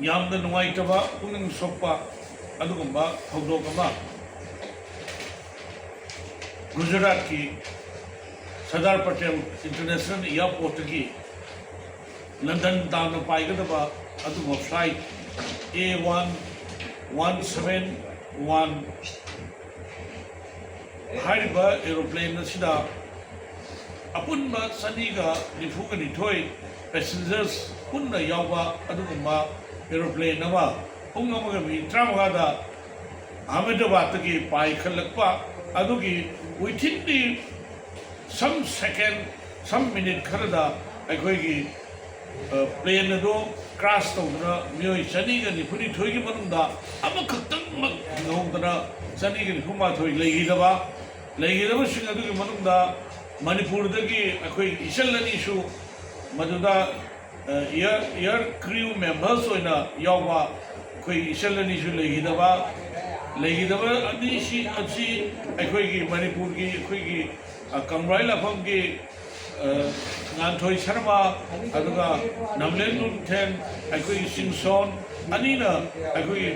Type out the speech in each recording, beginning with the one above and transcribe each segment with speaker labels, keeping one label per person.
Speaker 1: ꯌꯥꯝꯅ ꯅꯨꯡꯉꯥꯏꯇꯕ ꯄꯨꯛꯅꯤꯡ ꯁꯣꯛꯄ ꯑꯗꯨꯒꯨꯝꯕ ꯊꯧꯗꯣꯛ ꯑꯃ ꯒꯨꯖꯔꯥꯠꯀꯤ ꯁꯔꯗꯥꯔ ꯄꯇꯦꯜ ꯏꯟꯇꯔꯅꯦꯁꯅꯦꯜ ꯏꯌꯥꯔꯄꯣꯔꯠꯇꯒꯤ ꯂꯟꯗꯟ ꯇꯥꯟꯅ ꯄꯥꯏꯒꯗꯕ ꯑꯗꯨꯒꯨꯝꯕ ꯐ꯭ꯂꯥꯏꯠ A1171 ꯍꯥꯏꯔꯤꯕ ꯑꯦꯔꯣꯄ꯭ꯂꯦꯟ ꯑꯁꯤꯗ ꯑꯄꯨꯟꯕ 292 ꯄꯦꯁꯦꯟꯖꯔꯁ ꯄꯨꯟꯅ ꯌꯥꯎꯕ ꯑꯗꯨꯒꯨꯝꯕ ꯑꯦꯔꯣꯄ꯭ꯂꯦꯟ ꯑꯃ ꯄꯨꯡ ꯑꯃꯒ ꯃꯤꯅꯤꯠ 35ꯗ ꯑꯍꯃꯦꯗꯕꯥꯗꯇꯒꯤ ꯄꯥꯏꯈꯠꯂꯛꯄ ꯑꯗꯨꯒꯤ within the some second some minute ꯈꯔꯗ ꯑꯩꯈꯣꯏꯒꯤ plane ꯑꯗꯨ crash ꯇꯧꯗꯨꯅ ꯃꯤꯑꯣꯏ 292ꯒꯤ ꯃꯅꯨꯡꯗ ꯑꯃꯈꯛꯇꯪꯃꯛ ꯍꯤꯡꯍꯧꯗꯅ 292 ꯂꯩꯈꯤꯗꯕꯁꯤꯡ ꯑꯗꯨꯒꯤ ꯃꯅꯨꯡꯗ ꯃꯅꯤꯄꯨꯔꯗꯒꯤ ꯑꯩꯈꯣꯏ ꯏꯆꯜ ꯑꯅꯤꯁꯨ ꯃꯗꯨꯗ ꯏꯌꯔ ꯀ꯭ꯔꯤꯎ ꯃꯦꯝꯕꯔꯁ ꯑꯣꯏꯅ ꯌꯥꯎꯕ ꯑꯩꯈꯣꯏ ꯏꯆꯜ ꯑꯅꯤꯁꯨ ꯂꯩꯈꯤꯗꯕ ꯑꯅꯤꯁꯤ ꯑꯁꯤ ꯑꯩꯈꯣꯏꯒꯤ ꯃꯅꯤꯄꯨꯔꯒꯤ ꯑꯩꯈꯣꯏꯒꯤ ꯀꯪꯕ꯭ꯔꯥꯏ ꯂꯥꯐꯝꯒꯤ ꯉꯥꯟꯊꯣꯏ ꯁꯔꯃ ꯑꯗꯨꯒ ꯅꯝꯂꯦꯟ ꯅꯨꯡꯊꯦꯟ ꯑꯩꯈꯣꯏꯒꯤ ꯁꯤꯡꯁꯣꯟ ꯑꯅꯤꯅ ꯑꯩꯈꯣꯏꯒꯤ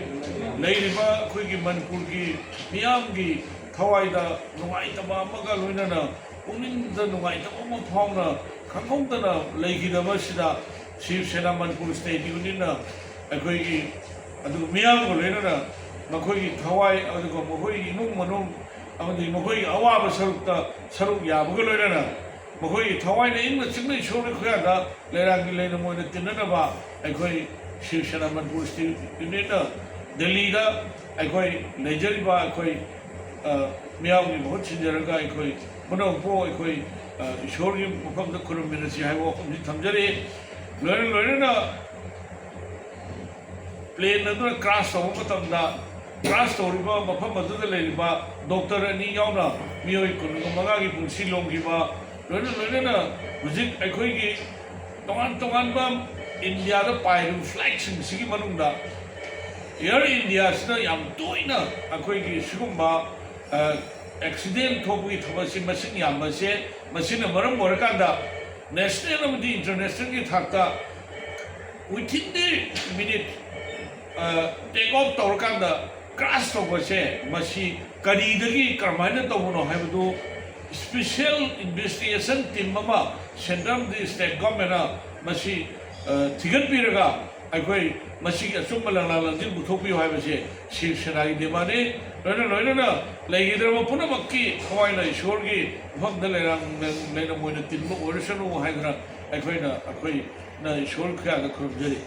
Speaker 1: ꯂꯩꯔꯤꯕ ꯑꯩꯈꯣꯏꯒꯤ ꯃꯅꯤꯄꯨꯔꯒꯤ ꯃꯤꯌꯥꯝꯒꯤ ꯊꯋꯥꯏꯗ ꯅꯨꯡꯉꯥꯏꯇꯕ ꯑꯃꯒ ꯂꯣꯏꯅꯅ ꯄꯨꯛꯅꯤꯡꯗ ꯅꯨꯡꯉꯥꯏꯇꯕ ꯑꯃ ꯐꯥꯎꯅ ꯈꯪꯍꯧꯗꯅ ꯂꯩꯈꯤꯗꯕꯁꯤꯗ ꯁꯤꯕ ꯁꯦꯅꯥ ꯃꯅꯤꯄꯨꯔ ꯁ꯭ꯇꯦꯠ ꯌꯨꯅꯤꯌꯟꯅ ꯑꯩꯈꯣꯏꯒꯤ ꯑꯗꯨꯒ ꯃꯤꯌꯥꯝꯒ ꯂꯣꯏꯅꯅ ꯃꯈꯣꯏꯒꯤ ꯊꯋꯥꯏ ꯑꯗꯨꯒ ꯃꯈꯣꯏꯒꯤ ꯏꯃꯨꯡ ꯃꯅꯨꯡ ꯑꯃꯗꯤ ꯃꯈꯣꯏꯒꯤ ꯑꯋꯥꯕ ꯁꯔꯨꯛꯇ ꯁꯔꯨꯛ ꯌꯥꯕꯒ ꯂꯣꯏꯅꯅ ꯃꯈꯣꯏꯒꯤ ꯊꯋꯥꯏꯅ ꯏꯪꯅ ꯆꯤꯛꯅ ꯏꯁꯣꯔꯒꯤ ꯈꯨꯌꯥꯗ ꯂꯩꯔꯥꯡꯒꯤ ꯂꯩꯅꯝ ꯑꯣꯏꯅ ꯇꯤꯟꯅꯅꯕ ꯑꯩꯈꯣꯏ ꯁꯤꯕ ꯁꯦꯅꯥ ꯃꯅꯤꯄꯨꯔ ꯁ꯭ꯇꯦꯠ ꯌꯨꯅꯤꯌꯟꯅ ꯗꯦꯜꯂꯤꯗ ꯑꯩꯈꯣꯏ ꯂꯩꯖꯔꯤꯕ ꯑꯩꯈꯣꯏ ꯃꯤꯌꯥꯝꯒꯤ ꯃꯍꯨꯠ ꯁꯤꯟꯖꯔꯒ ꯑꯩꯈꯣꯏ ꯄꯨꯝꯅꯃꯛꯄꯨ ꯑꯩꯈꯣꯏ ꯏꯁꯣꯔꯒꯤ ꯃꯐꯝꯗ ꯈꯨꯔꯨꯝꯃꯤꯟꯅꯁꯤ ꯍꯥꯏꯕ ꯋꯥꯐꯝꯁꯤ ꯊꯝꯖꯔꯤ ꯂꯣꯏꯅꯅ plane aduna crash tꯧꯕ ꯃꯇꯝꯗ crash ꯇꯧꯔꯤꯕ ꯃꯐꯝ ꯑꯗꯨꯗ ꯂꯩꯔꯤꯕ ꯗꯣꯛꯇꯔ ꯑꯅꯤ ꯌꯥꯎꯅ ꯃꯤꯑꯣꯏ 15ꯒꯤ ꯄꯨꯟꯁꯤ ꯂꯣꯝꯈꯤꯕ ꯂꯣꯏꯅꯅ ꯍꯧꯖꯤꯛ ꯑꯩꯈꯣꯏꯒꯤ ꯇꯣꯉꯥꯟꯕ ꯏꯟꯗꯤꯌꯥꯗ ꯄꯥꯏꯔꯤꯕ ꯐ꯭ꯂꯥꯏꯠꯁꯤꯡꯁꯤꯒꯤ ꯃꯅꯨꯡꯗ ꯑꯦꯌꯔ ꯏꯟꯗꯤꯌꯥꯁꯤꯅ ꯌꯥꯝ ꯇꯣꯏꯅ ꯑꯩꯈꯣꯏꯒꯤ ꯁꯤꯒꯨꯝꯕ ꯑꯦꯛꯁꯤꯗꯦꯟ ꯊꯣꯛꯄꯒꯤ ꯊꯕꯛꯁꯤ ꯃꯁꯤꯡ ꯌꯥꯝꯕꯁꯦ ꯃꯁꯤꯅ ꯃꯔꯝ ꯑꯣꯏꯔꯀꯥꯟꯗ ꯅꯦꯁꯅꯦꯜ ꯑꯃꯗꯤ ꯏꯟꯇꯔꯅꯦꯁꯅꯦꯜꯒꯤ ꯊꯥꯛꯇ within the minute take off tꯧꯔꯀꯥꯟꯗ crash ꯇꯧꯕꯁꯦ ꯃꯁꯤ ꯀꯔꯤꯗꯒꯤ ꯀꯔꯝꯍꯥꯏꯅ ꯇꯧꯕꯅꯣ ꯍꯥꯏꯕꯗꯨ ꯁ꯭ꯄꯦꯁꯤꯌꯦꯜ ꯏꯟꯚꯦꯁꯇꯤꯒꯦꯁꯟ ꯇꯤꯝ ꯑꯃ ꯁꯦꯟꯇ꯭ꯔꯦꯜꯒꯤ ꯁ꯭ꯇꯦꯠ ꯒꯚꯔꯟꯃꯦꯟꯠꯅ ꯃꯁꯤ ꯊꯤꯒꯠꯄꯤꯔꯒ ꯑꯩꯈꯣꯏ ꯃꯁꯤꯒꯤ ꯑꯆꯨꯝꯕ ꯂꯥꯟꯂꯥꯟ ꯂꯪꯖꯤꯜ ꯄꯨꯊꯣꯛꯄꯤꯌꯨ ꯍꯥꯏꯕꯁꯦ ꯁꯤꯕ ꯁꯦꯅꯥꯒꯤ ꯗꯤꯃꯥꯟꯅꯤ ꯂꯣꯏꯅꯅ ꯂꯩꯈꯤꯗ꯭ꯔꯕ ꯄꯨꯝꯅꯃꯛꯀꯤ ꯊꯋꯥꯏꯅ ꯏꯁꯣꯔꯒꯤ ꯃꯐꯝꯗ ꯂꯩꯅꯝ ꯑꯣꯏꯅ ꯇꯤꯟꯕ ꯑꯣꯏꯔꯁꯅꯨ ꯍꯥꯏꯗꯅ ꯑꯩꯈꯣꯏꯅ ꯏꯁꯣꯔ ꯈꯨꯌꯥꯗ ꯈꯨꯔꯨꯝꯖꯔꯤ